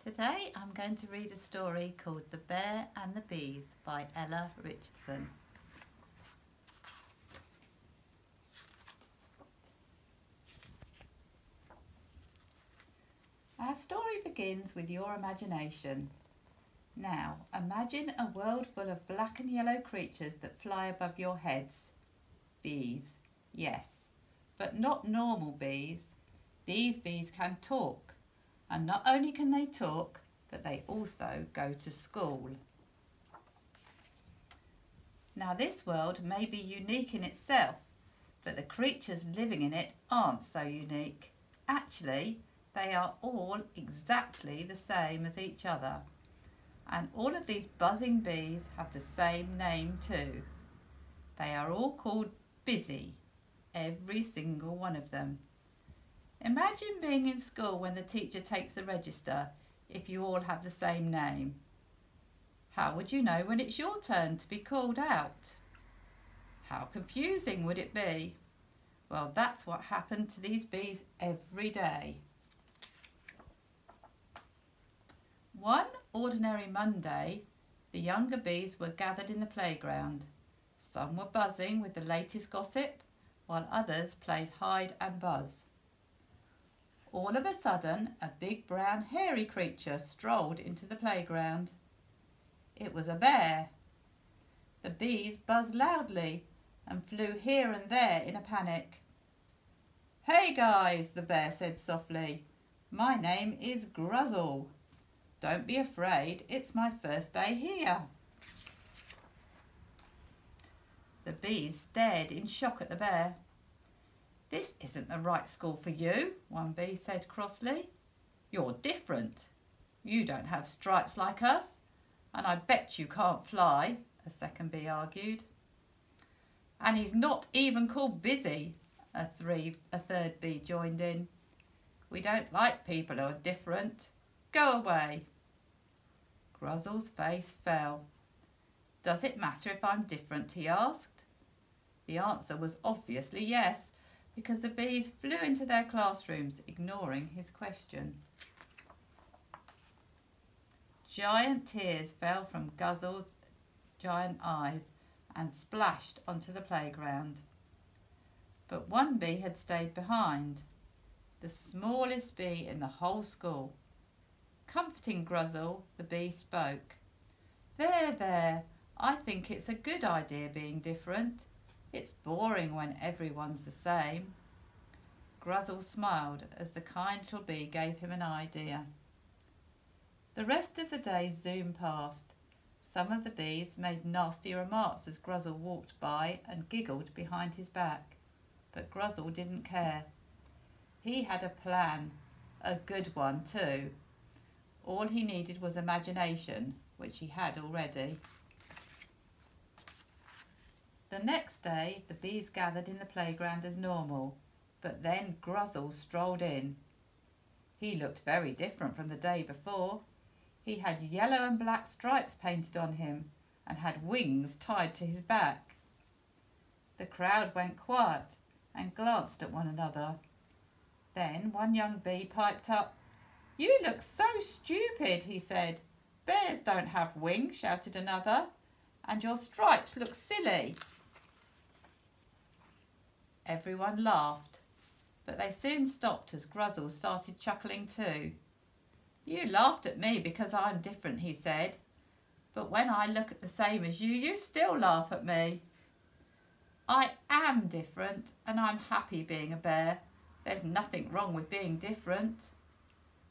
Today I'm going to read a story called The Bear and the Bees by Ella Richardson. Our story begins with your imagination. Now, imagine a world full of black and yellow creatures that fly above your heads. Bees, yes, but not normal bees. These bees can talk, and not only can they talk, but they also go to school. Now, this world may be unique in itself, but the creatures living in it aren't so unique. Actually, they are all exactly the same as each other. And all of these buzzing bees have the same name too. They are all called busy, every single one of them. Imagine being in school when the teacher takes the register if you all have the same name. How would you know when it's your turn to be called out? How confusing would it be? Well, that's what happened to these bees every day. One ordinary Monday, the younger bees were gathered in the playground. Some were buzzing with the latest gossip, while others played hide and buzz. All of a sudden, a big brown hairy creature strolled into the playground. It was a bear. The bees buzzed loudly and flew here and there in a panic. "Hey guys," the bear said softly. "My name is Gruzzle. Don't be afraid, it's my first day here." The bees stared in shock at the bear. "This isn't the right school for you," one bee said crossly. "You're different. You don't have stripes like us, and I bet you can't fly," a second bee argued. "And he's not even called Busy," a third bee joined in. "We don't like people who are different. Go away." Gruzzle's face fell. "Does it matter if I'm different?" he asked. The answer was obviously yes, because the bees flew into their classrooms, ignoring his question. Giant tears fell from Guzzle's giant eyes and splashed onto the playground. But one bee had stayed behind, the smallest bee in the whole school. Comforting Gruzzle, the bee spoke. There, I think it's a good idea being different. It's boring when everyone's the same." Gruzzle smiled as the kind little bee gave him an idea. The rest of the day zoomed past. Some of the bees made nasty remarks as Gruzzle walked by and giggled behind his back. But Gruzzle didn't care. He had a plan, a good one too. All he needed was imagination, which he had already. The next day, the bees gathered in the playground as normal, but then Gruzzle strolled in. He looked very different from the day before. He had yellow and black stripes painted on him and had wings tied to his back. The crowd went quiet and glanced at one another. Then one young bee piped up. "You look so stupid," he said. "Bears don't have wings," shouted another, "and your stripes look silly." Everyone laughed, but they soon stopped as Gruzzle started chuckling too. "You laughed at me because I'm different," he said, "but when I look the same as you, you still laugh at me." "I am different, and I'm happy being a bear. There's nothing wrong with being different."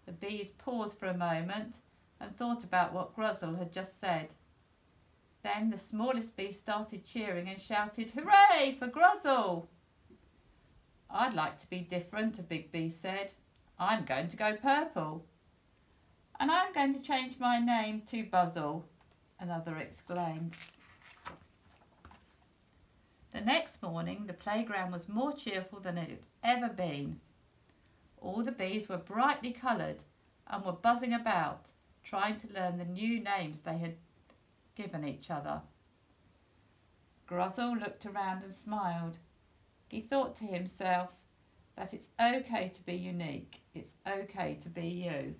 The bees paused for a moment and thought about what Gruzzle had just said. Then the smallest bee started cheering and shouted, "Hooray for Gruzzle!" "I'd like to be different," a big bee said. "I'm going to go purple." "And I'm going to change my name to Buzzle," another exclaimed. The next morning, the playground was more cheerful than it had ever been. All the bees were brightly coloured and were buzzing about, trying to learn the new names they had given each other. Gruzzle looked around and smiled. He thought to himself that it's okay to be unique. It's okay to be you.